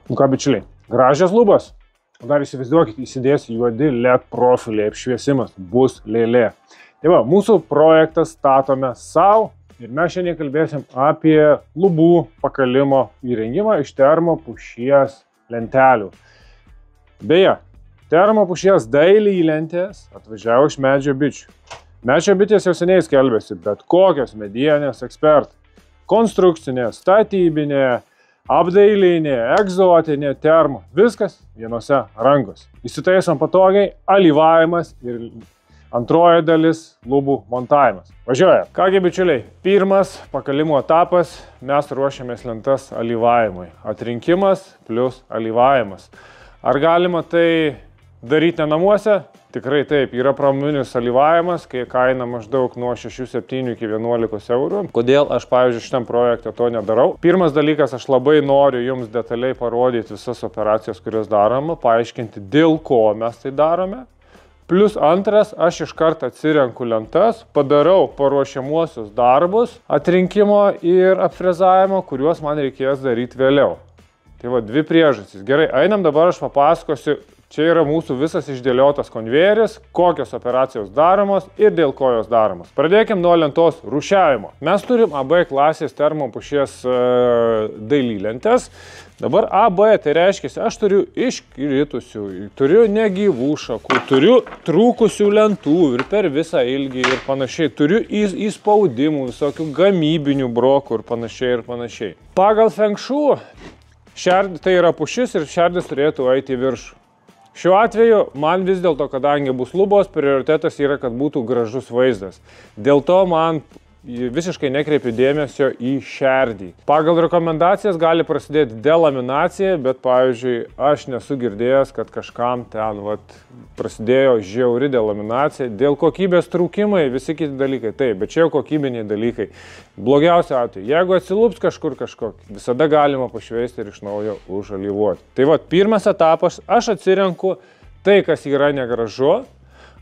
Nu ką, bičiuliai, gražios lubos. Dar įsivaizduokit, įsidės juodi LED profiliai, apšviesimas, bus lėlė. Tai va, mūsų projektą statome savo ir mes šiandien kalbėsim apie lubų pakalimo įrengimą iš termopušies lentelių. Beje, termopušies dailiai lentės atvažiavo iš Medžio bičių. Medžio bitės jau seniai skelbėsi, bet kokios medienės ekspertai. Konstrukcinė, statybinė, apdailinė, egzotinė, termo. Viskas vienose rankose. Įsitaisom patogiai, alyvavimas ir antroji dalis lubų montavimas. Važiuoja. Kągi bičiuliai, pirmas pakalimo etapas, mes ruošiamės lentas alyvavimui. Atrinkimas plus alyvavimas. Ar galima tai daryti ne namuose? Tikrai taip, yra pramoninis alyvavimas, kai kaina maždaug nuo 6-7 iki 11 eurų. Kodėl aš, pavyzdžiui, šitam projekte to nedarau? Pirmas dalykas, aš labai noriu jums detaliai parodyti visas operacijas, kurias darome, paaiškinti, dėl ko mes tai darome. Plius antras, aš iškart atsirenku lentas, padarau paruošiamuosius darbus, atrinkimo ir apfrezavimo, kuriuos man reikės daryti vėliau. Tai va, dvi priežastys. Gerai, einam dabar, aš papasakosiu. Čia yra mūsų visas išdėliotas konvejeris, kokios operacijos daromos ir dėl ko jos daromos. Pradėkim nuo lentos rūšiavimo. Mes turim AB klasės termopušies dailylentes. Dabar AB tai reiškia, aš turiu iškritusių, turiu negyvų šakų, turiu trūkusių lentų ir per visą ilgį ir panašiai. Turiu įspaudimų, visokių gamybinių brokų ir panašiai. Pagal Feng Shui, tai yra pušis ir šerdis turėtų eiti į viršų. Šiuo atveju man vis dėlto, kadangi bus lubos, prioritetas yra, kad būtų gražus vaizdas. Dėl to man visiškai nekreipiu dėmesio į šerdį. Pagal rekomendacijas gali prasidėti delaminacija, bet, pavyzdžiui, aš nesu girdėjęs, kad kažkam ten prasidėjo žiauri delaminacija. Dėl kokybės trūkimai, visi kiti dalykai, taip, bet čia jau kokybiniai dalykai. Blogiausia atveju, jeigu atsilups kažkur kažkokį, visada galima pašveisti ir iš naujo užalyvuoti. Tai va, pirmas etapas, aš atsirenku tai, kas yra negražu.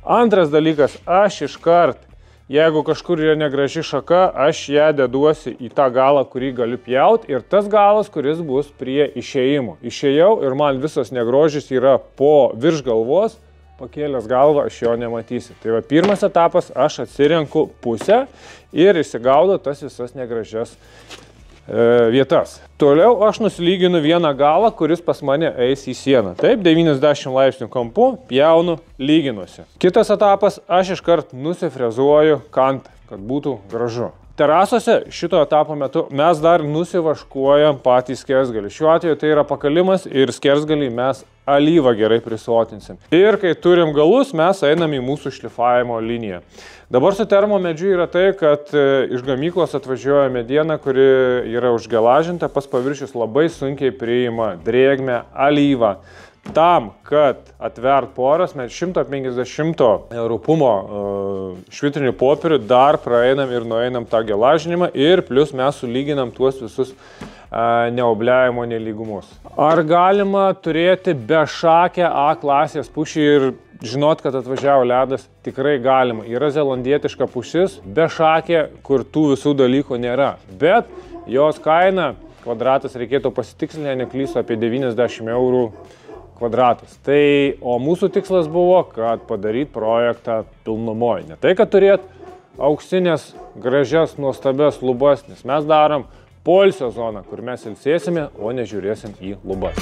Antras dalykas, aš iškart, jeigu kažkur yra negraži šaka, aš ją deduosi į tą galą, kurį galiu pjauti, ir tas galas, kuris bus prie išėjimo. Išėjau ir man visas negrožis yra po virš galvos, pakėlęs galvą aš jo nematysiu. Tai va, pirmas etapas, aš atsirenku pusę ir įsigaudau tas visas negražias vietas. Toliau aš nusilyginu vieną galą, kuris pas mane eis į sieną. Taip, 90 laipsnių kampu, pjaunu, lyginuosi. Kitas etapas, aš iškart nusifrezuoju kantą, kad būtų gražu. Terasose šito etapo metu mes dar nusivaškuojam patį skersgalį. Šiuo atveju tai yra pakalimas ir skersgalį mes alyvą gerai prisotinsim. Ir kai turim galus, mes einam į mūsų šlifavimo liniją. Dabar su termomedžiu yra tai, kad iš gamyklos atvažiuoja mediena, kuri yra užgelažinta, pas paviršius labai sunkiai priima drėgmę, alyvą. Tam, kad atvert poras, mes 150 rupumo švitrinių popierių dar praeinam ir nueinam tą gelažinimą ir plus mes sulyginam tuos visus neobliavimo nelygumus. Ar galima turėti bešakę A klasės pušį ir žinot, kad atvažiavo ledas? Tikrai galima. Yra zelandietiška pušis, bešakė, kur tų visų dalykų nėra. Bet jos kaina, kvadratas reikėtų pasitikslinti, neklysiu, apie 90 eurų kvadratas. Tai, o mūsų tikslas buvo, kad padaryti projektą pilnumoj. Ne tai, kad turėt auksinės, gražias, nuostabias lubas, nes mes darom poilsio zoną, kur mes ilsėsime, o nežiūrėsim į lubas.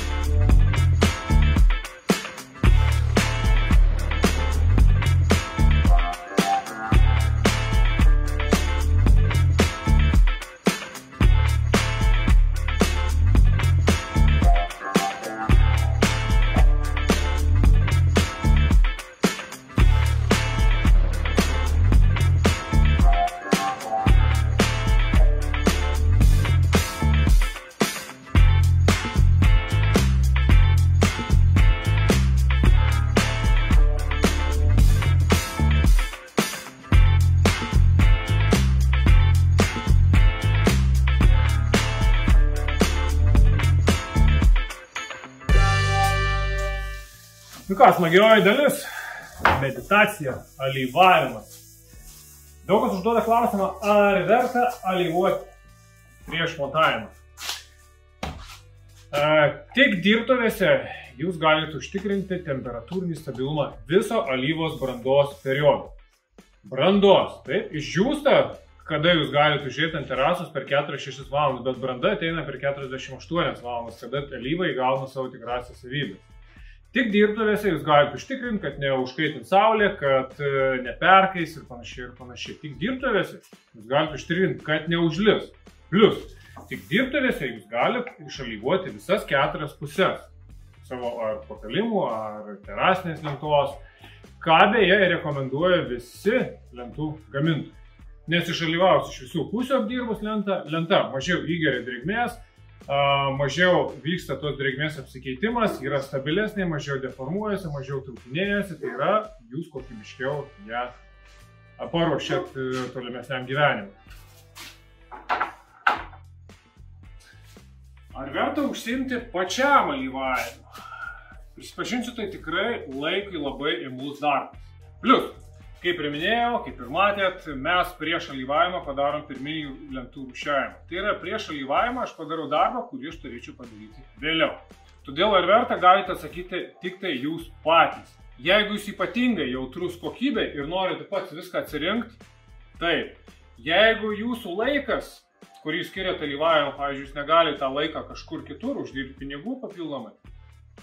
Nu ką, smagioji dalis - meditacija, alyvavimas. Daug kas užduoda klausimą, ar verta alyvuoti prieš montavimą. Tik dirbtuvėse jūs galite užtikrinti temperatūrinį stabilumą viso alyvos brandos periodo. Brandos, taip, išdžiūsta, kada jūs galite užėti ant terasos per 4-6 valandas, bet branda ateina per 48 valandas, kada alyva įgauna savo tikrąsias savybės. Tik dirbtuvėse jūs galite užtikrinti, kad neužkaitint saulė, kad neperkais ir panašiai. Tik dirbtuvėse jūs galite užtikrinti, kad neužlis. Plius, tik dirbtuvėse jūs galite išalyvuoti visas 4 pusės savo ar pakalimų, ar terasinės lentos, ką beje rekomenduoja visi lentų gamintojai. Nes išalyvavus iš visų pusių apdirbus lenta mažiau įgeria drėgmės, mažiau vyksta tos drėgmės apsikeitimas, yra stabilesnė, mažiau deformuojasi, mažiau trūkinėjasi, tai yra jūs kokybiškiau ją paruošėt tolimesniam gyvenimui. Ar verta užsiimti pačiam alyvavimu? Prisipažinsiu, tai tikrai laikui labai imlus darbas. Plius, kaip ir minėjau, kaip ir matėt, mes prieš alyvavimą padarom pirminį lentų rūšiavimą. Tai yra prieš alyvavimą aš padarau darbą, kurį aš turėčiau padaryti vėliau. Todėl ar verta galite atsakyti tik tai jūs patys. Jeigu jūs ypatingai jautrus kokybė ir norite pats viską atsirinkti, taip. Jeigu jūsų laikas, kurį skiriate alyvavimą, pavyzdžiui, jūs negalite tą laiką kažkur kitur uždirbti pinigų papildomai,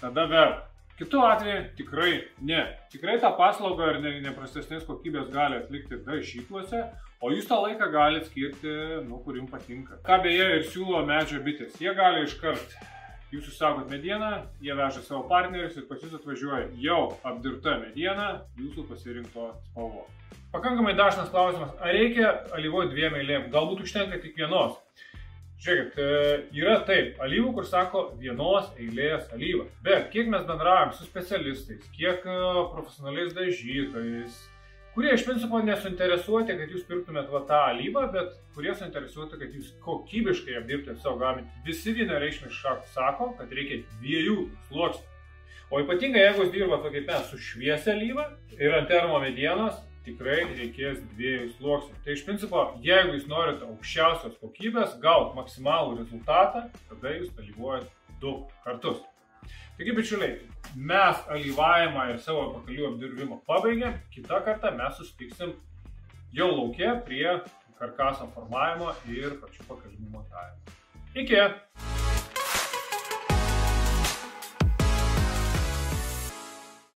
tada verta. Kitu atveju tikrai ne. Tikrai tą paslaugą ir neprastesnės kokybės gali atlikti dažyklose, o jūs tą laiką galite skirti, kur jums patinka. Ką beje ir siūlo medžio bitės. Jie gali iškart, jūs užsaukot medieną, jie veža savo partnerius ir pas jūs atvažiuoja jau apdirbta mediena jūsų pasirinkto spalvo. Pakankamai dažnas klausimas, ar reikia alyvuoti 2 eilėm? Galbūt užtenka tik vienos. Žiūrėkit, yra taip, alyvų, kur sako vienos eilės alyva. Bet kiek mes bendraujam su specialistais, kiek profesionaliais dažytojais, kurie iš principo nesuinteresuoti, kad jūs pirktumėt tą alyvą, bet kurie suinteresuoti, kad jūs kokybiškai apdirbtumėt savo gaminį. Visi vienareikšmiškai sako, kad reikia 2 sluoksnių. O ypatingai, jeigu jūs dirbate kaip mes su šviesia alyva ir ant termo medienos, tikrai reikės 2 sluoksnių. Tai iš principo, jeigu jūs norite aukščiausios kokybės, gauti maksimalų rezultatą, tada jūs alyvuojat 2 kartus. Taigi, bičiuliai, mes alyvavimą ir savo pakalių apdirbimą pabaigėm. Kitą kartą mes susitiksim jau lauke prie karkaso formavimo ir pačių pakalimų montavimo. Iki!